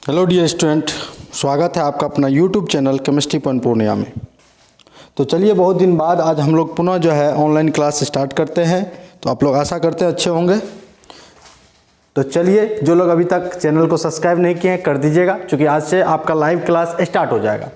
Hello dear student, स्वागत है आपका अपना YouTube channel chemistry point Purnia में। तो चलिए, बहुत दिन बाद आज हम लोग पुनः जो है ऑनलाइन क्लास स्टार्ट करते हैं। तो आप लोग आशा करते हैं अच्छे होंगे। तो चलिए, जो लोग अभी तक चैनल को सब्सक्राइब नहीं किए हैं कर दीजिएगा, क्योंकि आज से आपका लाइव क्लास स्टार्ट हो जाएगा।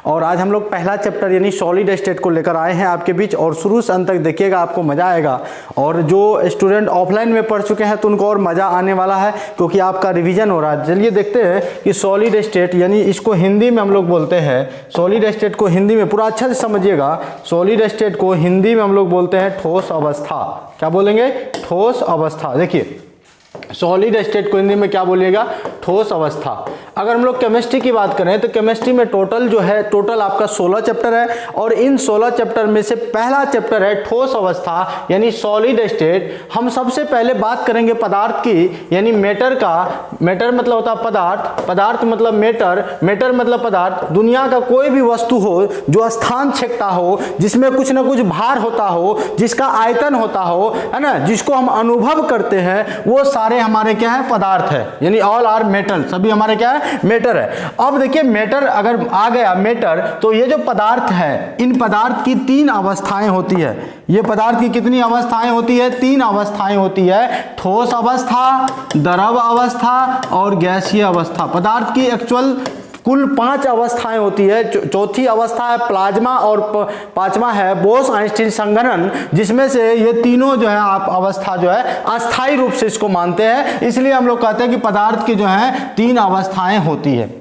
और आज हम लोग पहला चैप्टर यानी सॉलिड स्टेट को लेकर आए हैं आपके बीच, और शुरू से अंत तक देखिएगा, आपको मज़ा आएगा। और जो स्टूडेंट ऑफलाइन में पढ़ चुके हैं तो उनको और मज़ा आने वाला है, क्योंकि आपका रिवीजन हो रहा है। चलिए देखते हैं कि सॉलिड स्टेट यानी इसको हिंदी में हम लोग बोलते हैं, सॉलिड स्टेट को हिंदी में पूरा अच्छा से समझिएगा। सॉलिड स्टेट को हिंदी में हम लोग बोलते हैं ठोस अवस्था। क्या बोलेंगे? ठोस अवस्था। देखिए, सॉलिड स्टेट को हिंदी में क्या बोलिएगा? ठोस अवस्था। अगर हम लोग केमिस्ट्री की बात करें तो केमिस्ट्री में टोटल आपका 16 चैप्टर है, और इन 16 चैप्टर में से पहला चैप्टर है ठोस अवस्था यानी सॉलिड स्टेट। हम सबसे पहले बात करेंगे पदार्थ की, यानी मैटर का। मैटर मतलब होता है पदार्थ, पदार्थ मतलब मैटर, मैटर मतलब पदार्थ। दुनिया का कोई भी वस्तु हो जो स्थान छेकता हो, जिसमें कुछ ना कुछ भार होता हो, जिसका आयतन होता हो, है ना, जिसको हम अनुभव करते हैं, वो सारे हमारे क्या है? पदार्थ है। यानी ऑल आर मेटल, सभी हमारे क्या है? मैटर है। अब देखिए, मैटर अगर आ गया मैटर, तो ये जो पदार्थ है, इन पदार्थ की 3 अवस्थाएं होती है। ये पदार्थ की कितनी अवस्थाएं होती है? 3 अवस्थाएं होती है। ठोस अवस्था, द्रव अवस्था और गैसीय अवस्था। पदार्थ की एक्चुअल कुल 5 अवस्थाएं होती है। चौथी अवस्था है प्लाज्मा, और 5वां है बोस-आइंस्टीन संघनन, जिसमें से ये तीनों जो है आप अवस्था जो है अस्थायी रूप से इसको मानते हैं। इसलिए हम लोग कहते हैं कि पदार्थ की जो है 3 अवस्थाएं होती है।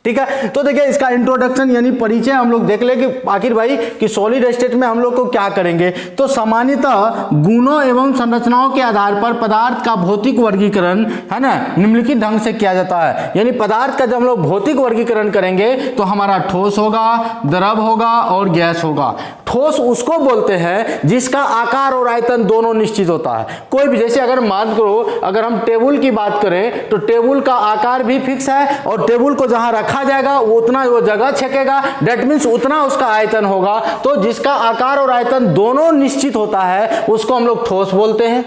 ठीक है, तो देखिए इसका इंट्रोडक्शन यानी परिचय हम लोग देख ले कि आखिर भाई कि सॉलिड स्टेट में हम लोग को क्या करेंगे। तो सामान्यतः गुणों एवं संरचनाओं के आधार पर पदार्थ का भौतिक वर्गीकरण, है ना, निम्नलिखित ढंग से किया जाता है। यानी पदार्थ का जब हम लोग भौतिक वर्गीकरण करेंगे तो हमारा ठोस होगा, द्रव होगा और गैस होगा। ठोस उसको बोलते हैं जिसका आकार और आयतन दोनों निश्चित होता है। कोई भी, जैसे अगर मान करो अगर हम टेबल की बात करें तो टेबल का आकार भी फिक्स है, और टेबल को जहां रखा जाएगा वो उतना वो जगह छेकेगा, डेट मीन्स उतना उसका आयतन होगा। तो जिसका आकार और आयतन दोनों निश्चित होता है उसको हम लोग ठोस बोलते हैं।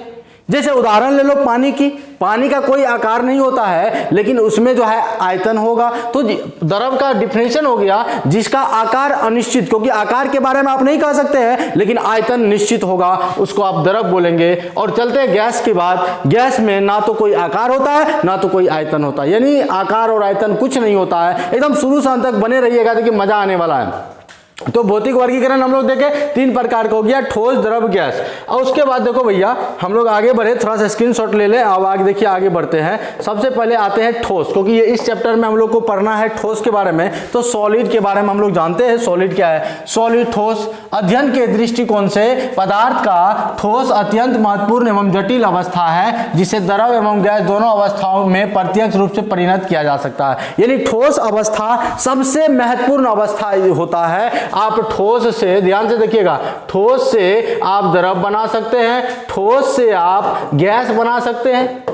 जैसे उदाहरण ले लो पानी की, पानी का कोई आकार नहीं होता है लेकिन उसमें जो है आयतन होगा। तो द्रव का डिफिनेशन हो गया जिसका आकार अनिश्चित, क्योंकि आकार के बारे में आप नहीं कह सकते हैं लेकिन आयतन निश्चित होगा, उसको आप द्रव बोलेंगे। और चलते हैं गैस की बात। गैस में ना तो कोई आकार होता है ना तो कोई आयतन होता है, यानी आकार और आयतन कुछ नहीं होता है। एकदम शुरू से अंत तक बने रहिएगा, देखिए मजा आने वाला है। तो भौतिक वर्गीकरण हम लोग देखे 3 प्रकार का हो गया, ठोस, द्रव, गैस। और उसके बाद देखो भैया हम लोग आगे बढ़े, थोड़ा सा स्क्रीनशॉट ले ले। अब आगे देखिए, आगे बढ़ते हैं। सबसे पहले आते हैं ठोस, क्योंकि ये इस चैप्टर में हम लोग को पढ़ना है ठोस के बारे में। तो सॉलिड के बारे में हम लोग जानते हैं सॉलिड क्या है। सॉलिड ठोस अध्ययन के दृष्टिकोण से पदार्थ का ठोस अत्यंत महत्वपूर्ण एवं जटिल अवस्था है, जिसे द्रव एवं गैस दोनों अवस्थाओं में प्रत्यक्ष रूप से परिणत किया जा सकता है। यानी ठोस अवस्था सबसे महत्वपूर्ण अवस्था होता है। आप ठोस से, ध्यान से देखिएगा, ठोस से आप द्रव बना सकते हैं, ठोस से आप गैस बना सकते हैं।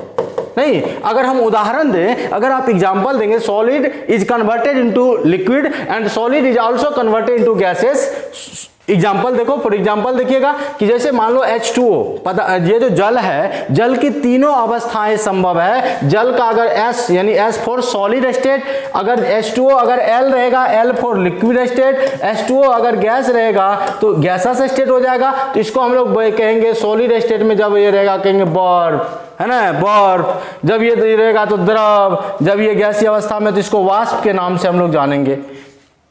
नहीं, अगर हम उदाहरण दें, अगर आप एग्जांपल देंगे, solid is converted into liquid and solid is also converted into gases. Example देखो, फॉर एग्जाम्पल देखिएगा कि जैसे मान लो H2O, ये जो जल है, जल की तीनों अवस्थाएं संभव है। जल का अगर S यानी S फॉर सॉलिड स्टेट, अगर H2O अगर L रहेगा, L for liquid state, H2O अगर गैस रहेगा तो गैसस स्टेट हो जाएगा। तो इसको हम लोग कहेंगे सॉलिड स्टेट में जब ये रहेगा कहेंगे बर्फ, है ना, बर्फ। जब ये रहेगा तो द्रव, जब ये गैसीय अवस्था में तो इसको वाष्प के नाम से हम लोग जानेंगे,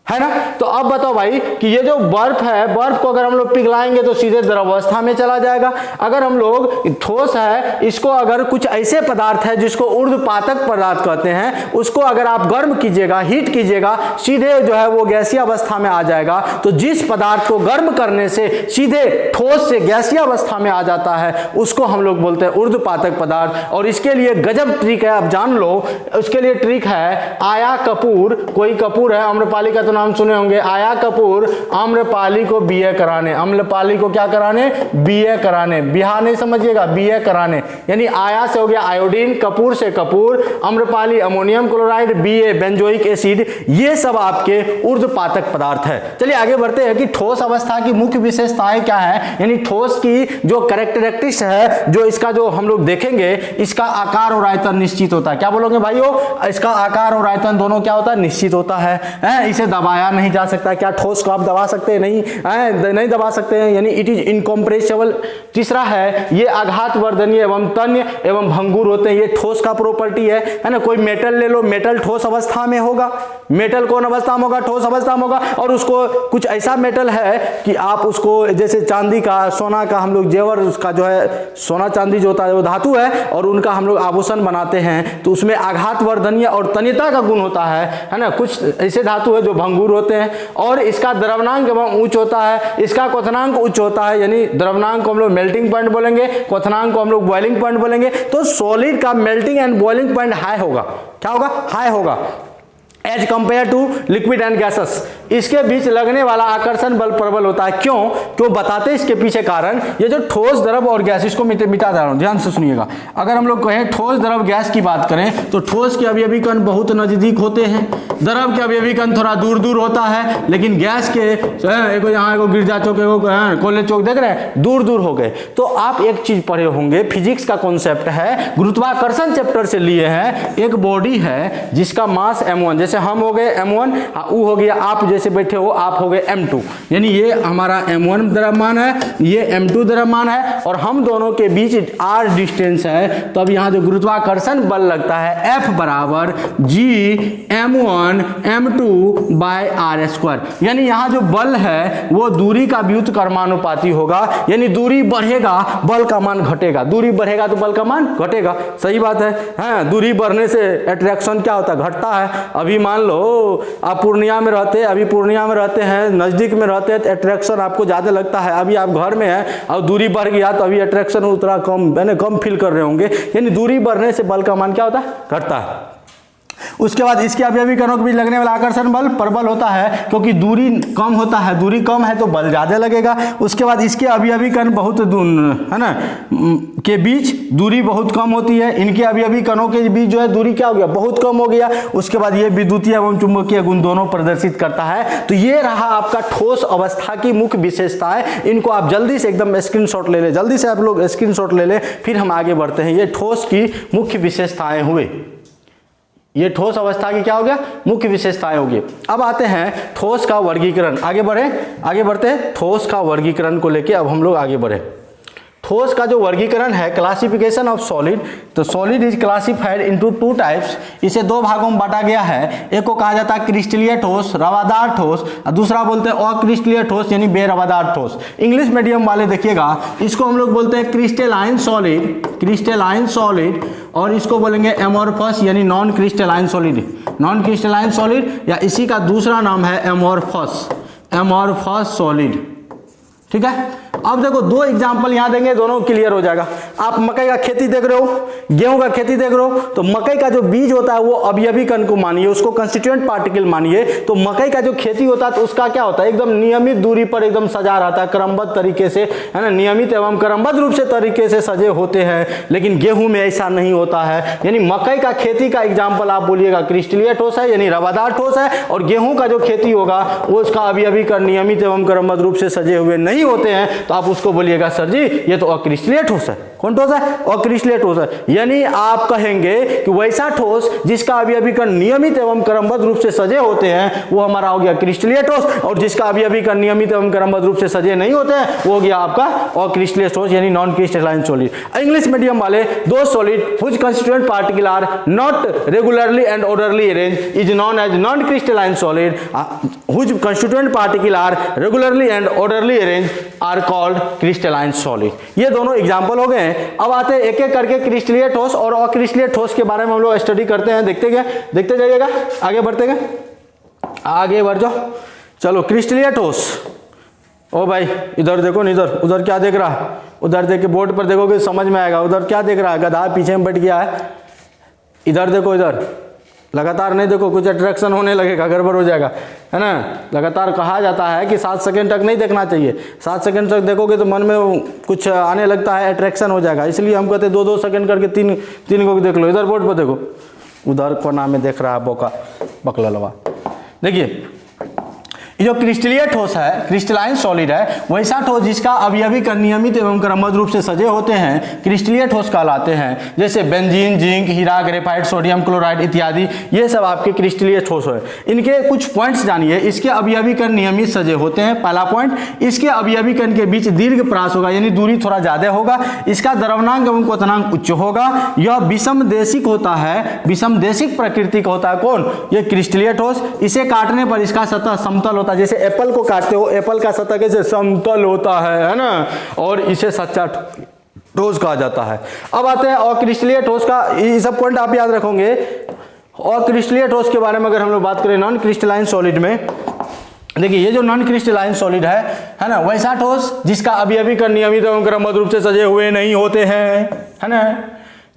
है ना। तो अब बताओ भाई कि ये जो बर्फ है, बर्फ को अगर हम लोग पिघलाएंगे तो सीधे द्रवावस्था में चला जाएगा। अगर हम लोग ठोस है, इसको अगर कुछ ऐसे पदार्थ है जिसको ऊर्ध्वपातक पदार्थ कहते हैं, उसको अगर आप गर्म कीजिएगा, हीट कीजिएगा, सीधे जो है वो गैसीय अवस्था में आ जाएगा। तो जिस पदार्थ को गर्म करने से सीधे ठोस से गैसीय अवस्था में आ जाता है उसको हम लोग बोलते हैं ऊर्ध्वपातक पदार्थ। और इसके लिए गजब ट्रिक है, आप जान लो। उसके लिए ट्रिक है आया कपूर, कोई कपूर है, आम्रपाली का तो नाम सुने होंगे, आया कपूर आम्रपाली को बीए कराने, आम्रपाली को क्या कराने, बीए कराने, बिहार नहीं समझिएगा, बीए कराने, यानी आया से हो गया आयोडीन, कपूर से Kapoor, Amrapali ammonium chloride, BA benzoic acid, ये सब आपके ऊर्ध्वपातक पदार्थ है। चलिए आगे बढ़ते हैं कि ठोस अवस्था की मुख्य विशेषताएं क्या है, यानी ठोस की जो कैरेक्टरिस्टिक्स है, जो इसका जो हम लोग देखेंगे, इसका आकार और आयतन निश्चित होता है। क्या बोलोगे भाइयों, इसका आकार और आयतन दोनों क्या होता है, निश्चित होता है। इसे दबाया नहीं जा सकता। क्या ठोस को आप दबा सकते हैं, नहीं, नहीं दबा सकते हैं, यानी इट इज इनकॉम्प्रेसिबल। तीसरा है ये आघात वर्धनीय एवं तन्य एवं भंगुर होते हैं, ये ठोस का प्रॉपर्टी है ना। कोई मेटल ले लो, मेटल ठोस अवस्था में होगा, मेटल कौन अवस्था में होगा, ठोस अवस्था में होगा, और उसको कुछ ऐसा मेटल है कि आप उसको जैसे चांदी का, सोना का, हम लोग जेवर उसका जो है, सोना चांदी जो होता है वो धातु है, और उनका हम लोग आभूषण बनाते हैं, तो उसमें आघात वर्धनीय और तन्यता का गुण होता है ना। कुछ ऐसे धातु है जो भंगुर होते हैं, और इसका द्रवनांक एवं उच्च होता है, इसका क्वथनांक उच्च होता है, यानी द्रवनांक को हम लोग मेल्टिंग पॉइंट बोलेंगे, क्वथनांक को हम लोग बॉइलिंग पॉइंट बोलेंगे। तो सॉलिड का melting and boiling point high होगा। क्या होगा, हाई होगा as compare to liquid and gases. इसके बीच लगने वाला आकर्षण बल प्रबल होता है। क्यों बताते इसके पीछे कारण, ये जो ठोस द्रव और गैस, इसको मिटा दे रहा हूं, ध्यान से सुनिएगा। अगर हम लोग कहें ठोस द्रव गैस की बात करें, तो ठोस के अवयवी कण बहुत नजदीक होते हैं, द्रव के अवयवी कण थोड़ा दूर दूर होता है, लेकिन गैस के एगो यहाँ एगो गिरजा चौक, एगो कॉलेज चौक देख रहे हैं, दूर दूर हो गए। तो आप एक चीज पढ़े होंगे, फिजिक्स का कॉन्सेप्ट है, गुरुत्वाकर्षण चैप्टर से लिए हैं। एक बॉडी है जिसका मास m1, जैसे हम हो गए m1, ऊ हो गया, आप जैसे बैठे हो आप हो गए m2, यानी ये हमारा m1 द्रव्यमान है, ये m2 द्रव्यमान है, और हम दोनों के बीच r डिस्टेंस है। तब यहाँ जो गुरुत्वाकर्षण बल लगता है F बराबर G m1 m2 bye r square, यानी यहाँ जो बल है वो दूरी का व्युत्क्रमानुपाती होगा, यानी दूरी बढ़ेगा बल का मान घटेगा, दूरी बढ़ेगा तो बल का मान घटेगा। सही बात है, हाँ, दूरी बढ़ने से अट्रैक्शन क्या होता है, घटता है। अभी मान लो आप पूर्णिया में रहते हैं, अभी पूर्णिया में रहते हैं, नजदीक में रहते हैं, तो अट्रैक्शन आपको ज्यादा लगता है। अभी आप घर में हैं और दूरी बढ़ गया तो अभी अट्रैक्शन उतना कम, यानी कम फील कर रहे होंगे, यानी दूरी बढ़ने से बल का मान क्या होता है, घटता है। उसके बाद इसके अवयवी कणों के बीच लगने वाला आकर्षण बल प्रबल होता है, क्योंकि दूरी कम होता है, दूरी कम है तो बल ज्यादा लगेगा। उसके बाद इसके अवयवी कण बहुत दूर है ना, के बीच दूरी बहुत कम होती है, इनके अवयवी कणों के बीच जो है दूरी क्या हो गया, बहुत कम हो गया। उसके बाद ये विद्युतीय एवं चुंबकीय गुण दोनों प्रदर्शित करता है। तो ये रहा आपका ठोस अवस्था की मुख्य विशेषताएं। इनको आप जल्दी से एकदम स्क्रीनशॉट ले ले, जल्दी से आप लोग स्क्रीनशॉट ले ले, फिर हम आगे बढ़ते हैं। ये ठोस की मुख्य विशेषताएं हुए, ये ठोस अवस्था की क्या हो गया, मुख्य विशेषताएं होगी। अब आते हैं ठोस का वर्गीकरण। आगे बढ़ते हैं ठोस का वर्गीकरण को लेके अब हम लोग आगे बढ़े। ठोस का जो वर्गीकरण है, क्लासिफिकेशन ऑफ सॉलिड, तो solid is classified into two types, इसे दो भागों में बांटा गया है। एक को कहा जाता है क्रिस्टलीय ठोस, रवादार ठोस, और दूसरा बोलते हैं अक्रिस्टलीय ठोस यानी बेरवादार ठोस। इंग्लिश मीडियम वाले देखिएगा, इसको हम लोग बोलते हैं क्रिस्टलाइन सॉलिड, क्रिस्टलाइन सॉलिड, और इसको बोलेंगे एमोर्फस यानी non crystalline solid, non crystalline solid, या इसी का दूसरा नाम है एमोर्फस, एमोर्फस सॉलिड। ठीक है, अब देखो दो एग्जांपल यहां देंगे, दोनों क्लियर हो जाएगा। आप मकई का खेती देख रहे हो, गेहूं का खेती देख रहे हो, तो मकई का जो बीज होता है वो अवयवी कण को मानिए, उसको कंस्टिट्यूएंट पार्टिकल मानिए। तो मकई का जो खेती होता है तो उसका क्या होता है, एकदम नियमित दूरी पर एकदम सजा रहता है, क्रमबद्ध तरीके से, है ना, नियमित एवं क्रमबद्ध रूप से तरीके से सजे होते हैं। लेकिन गेहूं में ऐसा नहीं होता है, यानी मकई का खेती का एग्जाम्पल आप बोलिएगा क्रिस्टलीय ठोस है यानी रवादार ठोस है, और गेहूं का जो खेती होगा वो उसका अवयवी कण नियमित एवं क्रमबद्ध रूप से सजे हुए नहीं होते हैं, तो आप उसको बोलिएगा सर जी ये तो अक्रिस्टलीय ठोस है। कौन ठोस है, अक्रिस्टलीय ठोस है। यानी आप कहेंगे कि वैसा ठोस जिसका अवयवी कण नियमित एवं क्रमबद्ध रूप से सजे होते हैं वो हमारा हो गया क्रिस्टलीय ठोस, और जिसका अवयवी कण नियमित एवं क्रमबद्ध रूप से सजे नहीं होते हैं वो हो गया आपका अक्रिस्टलीय ठोस यानी non crystalline solid. English medium वाले, दो solid which constituent particle are not regularly and orderly arranged is known as non crystalline solid, which constituent particle are regularly and orderly arranged are called crystalline solid. ये दोनों example हो गए। अब आते हैं एक एक करके क्रिस्टलीय ठोस और अक्रिस्टलीय ठोस के बारे में हम लोग स्टडी करते हैं। देखते जाइएगा, आगे बढ़ते गए, आगे बढ़ जाओ। चलो क्रिस्टलीय ठोस, ओ भाई इधर देखो, नहीं इधर, उधर क्या देख रहा है, उधर देख के बोर्ड पर देखोगे समझ में आएगा। उधर क्या देख रहा है, गधा पीछे में बैठ गया है, इधर देखो, इधर लगातार नहीं देखो, कुछ अट्रैक्शन होने लगेगा, गड़बड़ हो जाएगा, है ना। लगातार कहा जाता है कि 7 सेकंड तक नहीं देखना चाहिए, 7 सेकंड तक देखोगे तो मन में कुछ आने लगता है, अट्रैक्शन हो जाएगा। इसलिए हम कहते हैं 2-2 सेकंड करके 3 को देख लो। इधर बोर्ड पर देखो, उधर कोना में देख रहा है बोका बकललवा। देखिए ये जो क्रिस्टलीय ठोस है, क्रिस्टलाइन सॉलिड है, वैसा ठोस जिसका अवयवी कण नियमित एवं क्रमबद्ध रूप से सजे होते हैं क्रिस्टलीय ठोस कहलाते हैं। जैसे बेंजीन, जिंक, हीरा, ग्रेफाइट, सोडियम क्लोराइड इत्यादि, ये सब आपके क्रिस्टलीय ठोस है। इनके कुछ पॉइंट्स जानिए। इसके अवयवी कण नियमित सजे होते हैं, पहला पॉइंट। इसके अवयवी कण के बीच दीर्घ प्रास होगा, यानी दूरी थोड़ा ज्यादा होगा। इसका द्रवणांक एवं क्वथनांक उच्च होगा। यह विषमदेशिक होता है, विषमदेशिक प्रकृति का होता है। कौन? ये क्रिस्टलीय ठोस। इसे काटने पर इसका सतह समतल होता है। जैसे एप्पल को काटते हो, एप्पल का सतह कैसे समतल होता है ना, और इसे सच्चा ठोस कहा जाता है। अब आते हैं अक्रिस्टलीय ठोस का, ये सब पॉइंट आप याद रखोगे। अक्रिस्टलीय ठोस के बारे में अगर हम लोग बात करें नॉन क्रिस्टलाइन सॉलिड में, देखिए ये जो नॉन क्रिस्टलाइन सॉलिड है ना, वैसा ठोस जिसका अवयवी कण नियमित एवं क्रमबद्ध रूप से सजे हुए नहीं होते हैं, है ना।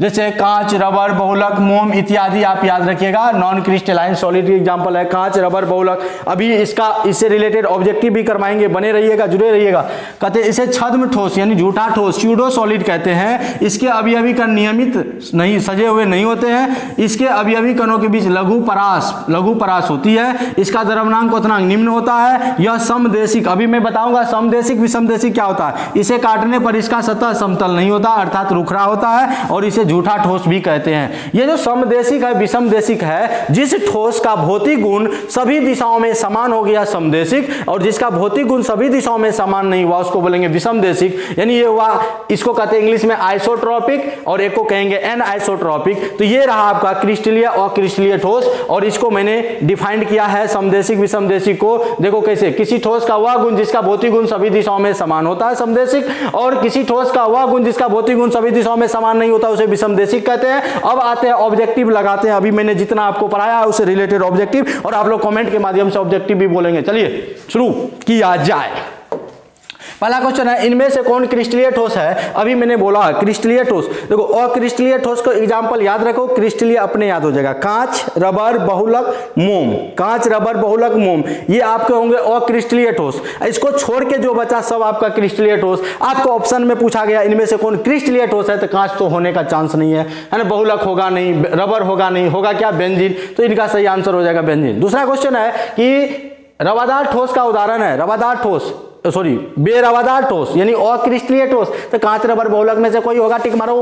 जैसे कांच, रबर, बहुलक, मोम इत्यादि आप याद रखिएगा। नॉन क्रिस्टलाइन सॉलिड की एग्जांपल है कांच, रबर, बहुलक। अभी इससे रिलेटेड ऑब्जेक्टिव भी करवाएंगे, बने रहिएगा, जुड़े रहिएगा। कहते हैं इसे छद्म ठोस यानी झूठा ठोस, स्यूडो सॉलिड कहते हैं। इसके अवयवी कण नियमित नहीं सजे हुए नहीं होते हैं। इसके अवयवी कणों के बीच लघु परास होती है। इसका द्रव्यमान क्वथनांक निम्न होता है। यह समदेशिक, अभी मैं बताऊंगा समदेशिक विषमदेशिक क्या होता है। इसे काटने पर इसका सतह समतल नहीं होता, अर्थात रुखरा होता है, और इसे झूठा ठोस भी कहते हैं। ये जो समदेशिक है, विषमदेशिक है, जिस ठोस का भौतिक गुण सभी दिशाओं में समान हो गया समदेशिक, और जिसका भौतिक गुण सभी दिशाओं में समान नहीं हुआ उसको बोलेंगे विषमदेशिक। यानी ये हुआ, इसको कहते हैं इंग्लिश में आइसोट्रोपिक, और एक को कहेंगे एनआइसोट्रोपिक। तो ये रहा आपका क्रिस्टलीय और क्रिस्टलीय ठोस, और इसको मैंने डिफाइंड किया है समदेशिक विषमदेशिक को। देखो कैसे, किसी ठोस का वह गुण जिसका भौतिक गुण सभी दिशाओं में समान होता है समदेशिक, और किसी ठोस का वह गुण जिसका भौतिक गुण सभी दिशाओं में समान नहीं होता उसे विषमदेशिक कहते हैं। अब आते हैं ऑब्जेक्टिव लगाते हैं। अभी मैंने जितना आपको पढ़ाया है उससे रिलेटेड ऑब्जेक्टिव, और आप लोग कमेंट के माध्यम से ऑब्जेक्टिव भी बोलेंगे। चलिए शुरू किया जाए। पहला क्वेश्चन है, इनमें से कौन क्रिस्टलीय ठोस है? अभी मैंने बोला क्रिस्टलीय ठोस। देखो अक्रिस्टलीय ठोस को एग्जांपल याद रखो, क्रिस्टलीय अपने याद हो जाएगा। कांच, रबर, बहुलक, मोम। कांच, रबर, बहुलक, मोम, ये आपके होंगे अक्रिस्टलीय ठोस। इसको छोड़ के जो बचा सब आपका क्रिस्टलीय ठोस। आपको ऑप्शन में पूछा गया इनमें से कौन क्रिस्टलीय ठोस है, तो कांच तो होने का चांस नहीं है ना, बहुलक होगा नहीं, रबर होगा नहीं, होगा क्या? बेंजीन। तो इनका सही आंसर हो जाएगा बेंजीन। दूसरा क्वेश्चन है कि रवादार ठोस का उदाहरण है, रवादार ठोस, सॉरी बेरवादार ठोस यानी अक्रिस्टलीय ठोस। तो कांच, रबर, बहुलक में से कोई होगा, टिक मारो।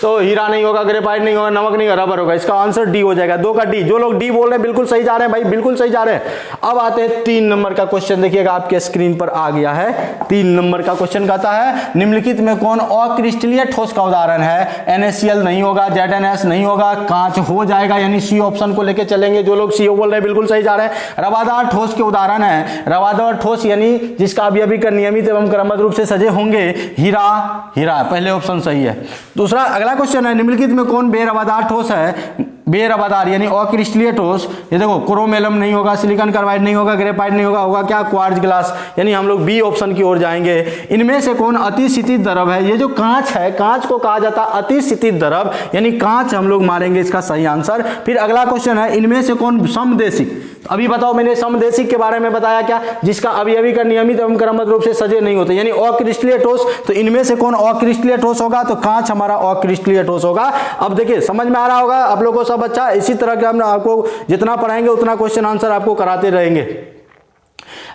तो हीरा नहीं होगा, ग्रेफाइट नहीं होगा, नमक नहीं होगा, रबर होगा। इसका आंसर डी हो जाएगा, 2 का डी। जो लोग डी बोल रहे हैं बिल्कुल सही जा रहे हैं भाई, बिल्कुल सही जा रहे हैं। अब आते हैं 3 नंबर का क्वेश्चन, देखिएगा आपके स्क्रीन पर आ गया है। 3 नंबर का क्वेश्चन कहता है, निम्नलिखित में कौन अक्रिस्टलीय ठोस का उदाहरण है? NaCl नहीं होगा, ZnS नहीं होगा, कांच हो जाएगा, यानी सी ऑप्शन को लेकर चलेंगे। जो लोग सी बोल रहे हैं बिल्कुल सही जा रहे हैं। रवादार ठोस के उदाहरण है, रवादार ठोस यानी जिसका अवयवी कण नियमित एवं क्रमबद्ध रूप से सजे होंगे। हीरा, पहले ऑप्शन सही है। दूसरा अगला क्वेश्चन है, निम्नलिखित में कौन बेरवादार ठोस है? बेरवादार यानी अक्रिस्टलीय ठोस। ये देखो क्रोमेलम नहीं होगा, सिलिकॉन कार्बाइड नहीं होगा, ग्रेफाइट नहीं होगा, होगा क्या? Quartz glass. यानी हम लोग बी ऑप्शन की ओर जाएंगे। इनमें से कौन अतिशीतित द्रव है? ये जो कांच है, कांच को कहा जाता है अतिशीतित द्रव, यानी कांच हम लोग मारेंगे इसका सही आंसर। फिर अगला क्वेश्चन है, इनमें से कौन समदेशिक? अभी बताओ, मैंने समदेशिक के बारे में बताया क्या? जिसका अवयवी का नियमित एवं क्रमबद्ध रूप से सजे नहीं होते, यानी अक्रिस्टलीय ठोस। तो इनमें से कौन अक्रिस्टलीय ठोस होगा? तो कांच हमारा अक्रिस्टलीय ठोस होगा। अब देखिए समझ में आ रहा होगा आप लोगों को सब अच्छा। इसी तरह के हम आपको जितना पढ़ाएंगे उतना क्वेश्चन आंसर आपको कराते रहेंगे।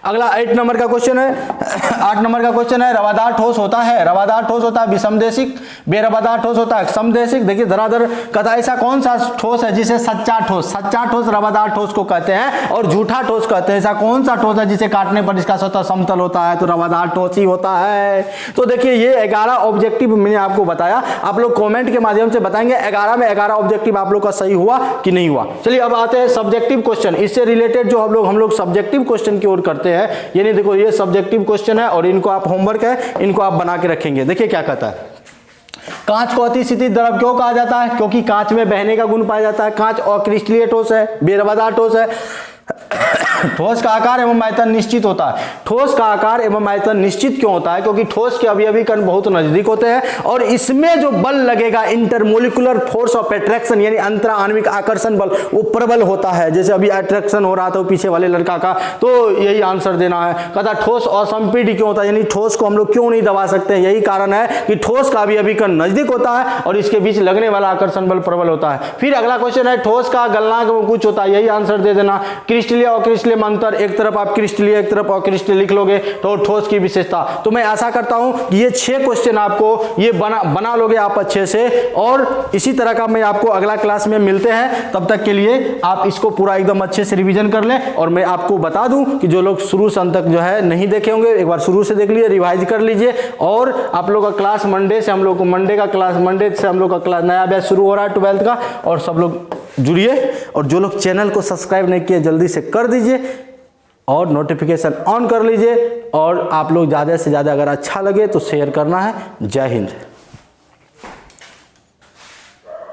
अगला 8 नंबर का क्वेश्चन है, 8 नंबर का क्वेश्चन है, रवादार ठोस होता है, रवादार ठोस होता है विषमदेशिक, बेरवादार ठोस होता है समदेशिक। देखिए धराधर कहता ऐसा कौन सा ठोस है जिसे सच्चा ठोस रवादार ठोस को कहते हैं, और झूठा ठोस कहते हैं। ऐसा कौन सा ठोस है जिसे काटने पर इसका सतह समतल होता है? तो रवादार ठोस ही होता है। तो देखिए ये 11 ऑब्जेक्टिव मैंने आपको बताया, आप लोग कॉमेंट के माध्यम से बताएंगे 11 में 11 ऑब्जेक्टिव आप लोग का सही हुआ कि नहीं हुआ। चलिए अब आते हैं सब्जेक्टिव क्वेश्चन। इससे रिलेटेड जो हम लोग सब्जेक्टिव क्वेश्चन की ओर करते हैं। यानी देखो ये सब्जेक्टिव क्वेश्चन है, और इनको आप होमवर्क है, इनको आप बना के रखेंगे। देखिए क्या कहता है, कांच को अतिशीतित द्रव क्यों कहा जाता है? क्योंकि कांच में बहने का गुण पाया जाता है। कांच अक्रिस्टलीय ठोस है, बेरवादार ठोस है। ठोस का आकार एवं आयतन निश्चित होता है। ठोस का आकार एवं आयतन निश्चित क्यों होता है? क्योंकि ठोस के अवयवी कण बहुत नजदीक होते हैं और इसमें जो बल लगेगा इंटरमोलिकुलर फोर्स ऑफ अट्रैक्शन यानी अंतरा आणविक आकर्षण बल वो प्रबल होता है। जैसे अभी अट्रैक्शन हो रहा था पीछे वाले लड़का का, तो यही आंसर देना है। कहता ठोस असंपीड्य क्यों होता है, यानी ठोस को हम लोग क्यों नहीं दबा सकते? यही कारण है कि ठोस का अवयवी कण नजदीक होता है और इसके बीच लगने वाला आकर्षण बल प्रबल होता है। फिर अगला क्वेश्चन है ठोस का गलनांक में कुछ होता है, यही आंसर दे देना। क्रिस्टलीय और अक्रिस्टलीय में अंतर, एक तरफ आप क्रिस्टलीय एक तरफ अक्रिस्टलीय लिख लोगे तो ठोस की विशेषता। तो मैं आशा करता हूं कि ये 6 क्वेश्चन आपको ये बना लोगे आप अच्छे से, और इसी तरह का मैं आपको अगला क्लास में मिलते हैं। तब तक के लिए आप इसको पूरा एकदम अच्छे से रिवीजन कर लें। और मैं आपको बता दूं कि जो लोग शुरू से अंत तक जो है नहीं देखे होंगे, एक बार शुरू से देख लीजिए, रिवाइज कर लीजिए। और आप लोग का क्लास मंडे से हम लोग का क्लास नया बैच शुरू हो रहा है 12th का, और सब लोग जुड़िए। और जो लोग चैनल को सब्सक्राइब नहीं किए जल्दी से कर दीजिए और नोटिफिकेशन ऑन कर लीजिए। और आप लोग ज़्यादा से ज़्यादा अगर अच्छा लगे तो शेयर करना है। जय हिंद।